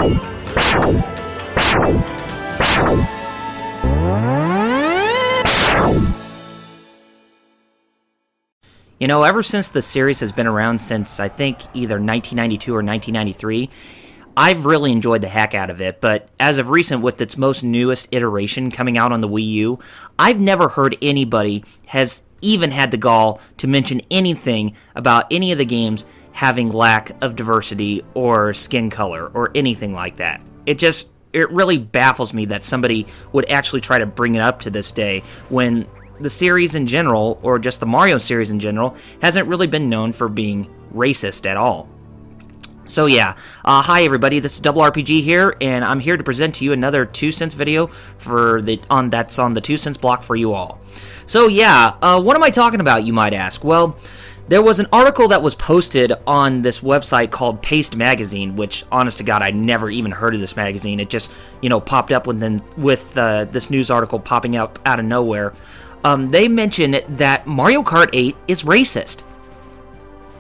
You know, ever since the series has been around since, I think, either 1992 or 1993, I've really enjoyed the heck out of it, but as of recent, with its most newest iteration coming out on the Wii U, I've never heard anybody has even had the gall to mention anything about any of the games having lack of diversity or skin color or anything like that. It really baffles me that somebody would actually try to bring it up to this day when the series in general, or just the Mario series in general, hasn't really been known for being racist at all. So yeah, hi everybody, this is Double RPG here, and I'm here to present to you another 2 cents video that's on the 2 cents block for you all. So yeah, what am I talking about, you might ask? Well, there was an article that was posted on this website called Paste Magazine, which, honest to God, I never even heard of this magazine. It just, popped up with this news article popping up out of nowhere. They mentioned that Mario Kart 8 is racist.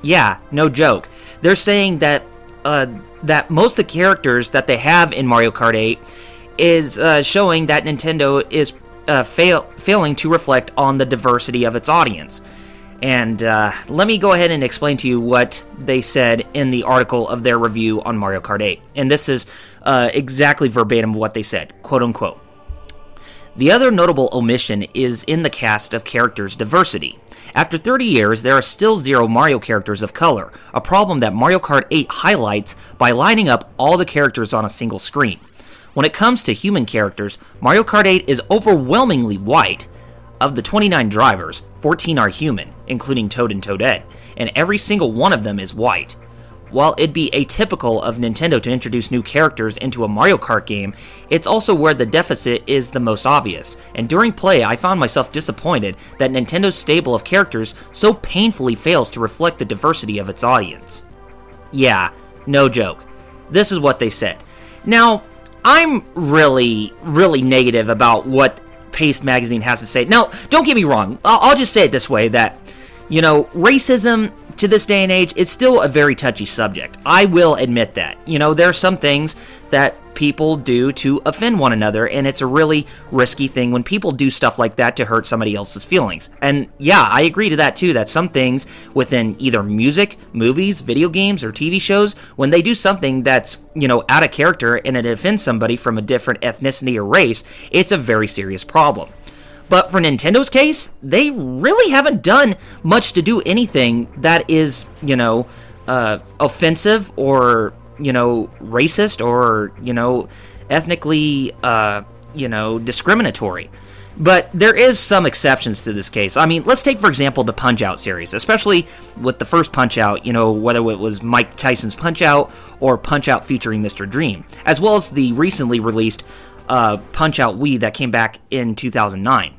Yeah, no joke. They're saying that that most of the characters that they have in Mario Kart 8 is showing that Nintendo is failing to reflect on the diversity of its audience. And let me go ahead and explain to you what they said in the article of their review on Mario Kart 8. And this is exactly verbatim what they said, quote unquote. The other notable omission is in the cast of characters' diversity. After 30 years, there are still 0 Mario characters of color, a problem that Mario Kart 8 highlights by lining up all the characters on a single screen. When it comes to human characters, Mario Kart 8 is overwhelmingly white. Of the 29 drivers, 14 are human, including Toad and Toadette, and every single one of them is white. While it'd be atypical of Nintendo to introduce new characters into a Mario Kart game, it's also where the deficit is the most obvious, and during play I found myself disappointed that Nintendo's stable of characters so painfully fails to reflect the diversity of its audience. Yeah, no joke. This is what they said. Now, I'm really negative about what Paste Magazine has to say. Now, don't get me wrong, I'll just say it this way, that, racism to this day and age, it's still a very touchy subject. I will admit that. There are some things that people do to offend one another, and it's a really risky thing when people do stuff like that to hurt somebody else's feelings. And yeah, I agree to that too, that some things within either music, movies, video games, or TV shows, when they do something that's, out of character and it offends somebody from a different ethnicity or race, it's a very serious problem. But for Nintendo's case, they really haven't done much to do anything that is, offensive or, racist or, ethnically, discriminatory. But there is some exceptions to this case. I mean, let's take, for example, the Punch-Out series, especially with the first Punch-Out, whether it was Mike Tyson's Punch-Out or Punch-Out featuring Mr. Dream, as well as the recently released Punch-Out Wii that came back in 2009.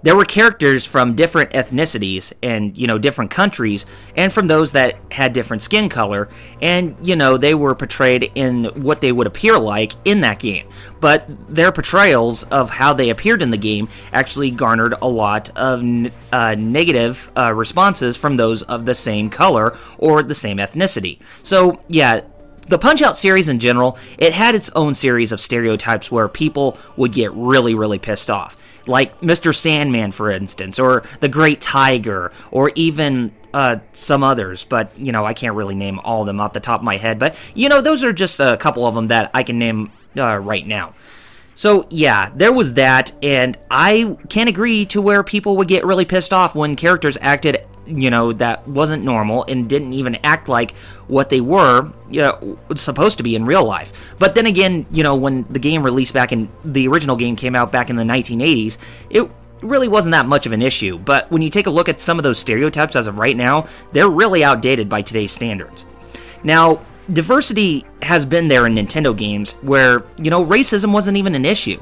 There were characters from different ethnicities and, different countries, and from those that had different skin color, and, they were portrayed in what they would appear like in that game. But their portrayals of how they appeared in the game actually garnered a lot of negative responses from those of the same color or the same ethnicity. So, yeah, the Punch-Out series in general, it had its own series of stereotypes where people would get really pissed off. Like Mr. Sandman, for instance, or the Great Tiger, or even some others, but, I can't really name all of them off the top of my head, but, those are just a couple of them that I can name right now. So, yeah, there was that, and I can agree to where people would get really pissed off when characters acted that wasn't normal and didn't even act like what they were supposed to be in real life. But then again, when the game released the original game came out back in the 1980s, it really wasn't that much of an issue. But when you take a look at some of those stereotypes as of right now, they're really outdated by today's standards. Now, diversity has been there in Nintendo games where, racism wasn't even an issue.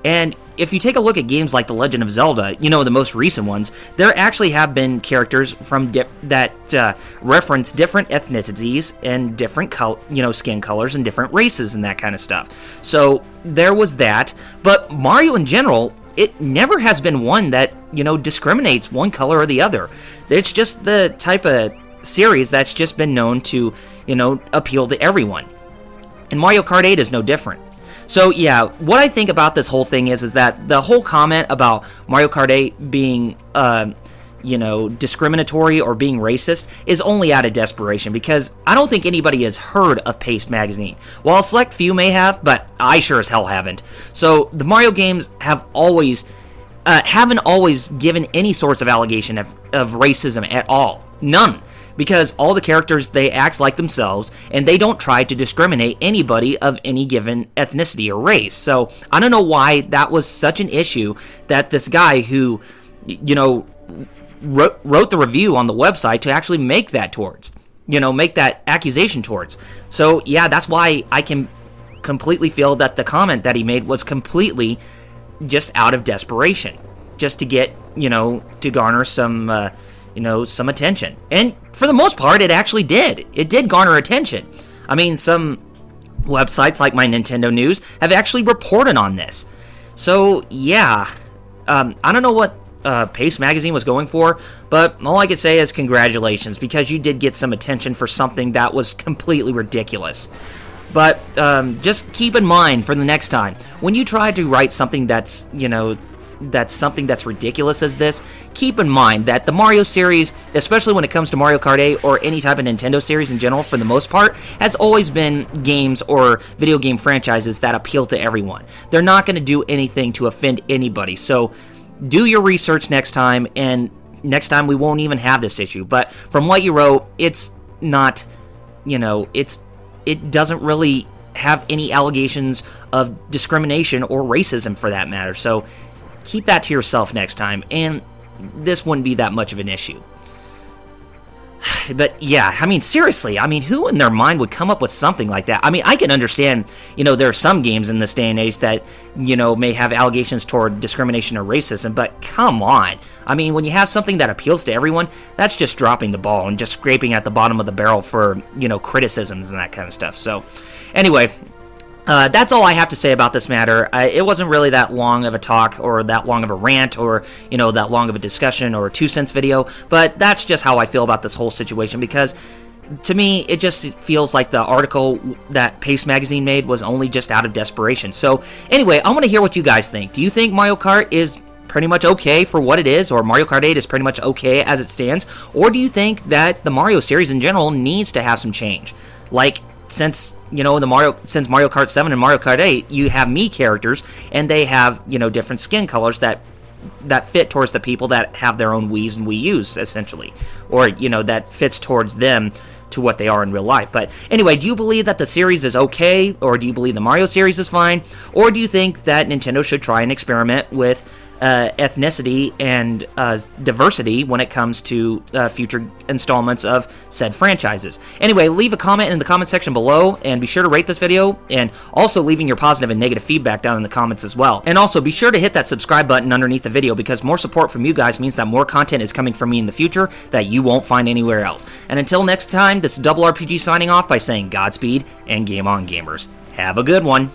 And if you take a look at games like The Legend of Zelda, the most recent ones, there actually have been characters from that reference different ethnicities and different skin colors and different races and that kind of stuff. So there was that. But Mario in general, it never has been one that, discriminates one color or the other. It's just the type of series that's just been known to, appeal to everyone. And Mario Kart 8 is no different. So yeah, what I think about this whole thing is that the whole comment about Mario Kart 8 being, discriminatory or being racist is only out of desperation, because I don't think anybody has heard of Paste Magazine. While a select few may have, but I sure as hell haven't. So the Mario games have haven't always given any sorts of allegation of racism at all. None. Because all the characters, they act like themselves, and they don't try to discriminate anybody of any given ethnicity or race. So I don't know why that was such an issue that this guy who, wrote the review on the website to actually make that make that accusation towards. So yeah, that's why I can completely feel that the comment that he made was completely just out of desperation, just to get, to garner some, some attention. And for the most part, it actually did. It did garner attention. I mean, some websites like My Nintendo News have actually reported on this. So, yeah. I don't know what Paste Magazine was going for, but all I could say is congratulations, because you did get some attention for something that was completely ridiculous. But just keep in mind for the next time, when you try to write something that's, that's ridiculous as this, keep in mind that the Mario series, especially when it comes to Mario Kart 8 or any type of Nintendo series in general, for the most part, has always been games or video game franchises that appeal to everyone. They're not going to do anything to offend anybody. So do your research next time, and next time we won't even have this issue. But from what you wrote, it's not, it doesn't really have any allegations of discrimination or racism for that matter. So keep that to yourself next time, and this wouldn't be that much of an issue. But yeah, I mean, seriously, who in their mind would come up with something like that? I mean, I can understand, there are some games in this day and age that, may have allegations toward discrimination or racism, but come on. I mean, when you have something that appeals to everyone, that's just dropping the ball and just scraping at the bottom of the barrel for, criticisms and that kind of stuff. So, anyway, that's all I have to say about this matter. It wasn't really that long of a talk or that long of a rant or, that long of a discussion or a 2 cents video, but that's just how I feel about this whole situation, because to me, it just feels like the article that Paste Magazine made was only just out of desperation. So anyway, I want to hear what you guys think. Do you think Mario Kart is pretty much okay for what it is, or Mario Kart 8 is pretty much okay as it stands, or do you think that the Mario series in general needs to have some change? Like, since Mario Kart 7 and Mario Kart 8, you have Mii characters, and they have, different skin colors that fit towards the people that have their own Wiis and Wii U's, essentially. Or, that fits towards them to what they are in real life. But anyway, do you believe that the series is okay, or do you believe the Mario series is fine, or do you think that Nintendo should try and experiment with ethnicity and diversity when it comes to future installments of said franchises? Anyway, leave a comment in the comment section below, and be sure to rate this video, and also leaving your positive and negative feedback down in the comments as well. And also be sure to hit that subscribe button underneath the video, because more support from you guys means that more content is coming from me in the future that you won't find anywhere else. And until next time, this is Double RPG signing off by saying Godspeed and game on, gamers. Have a good one.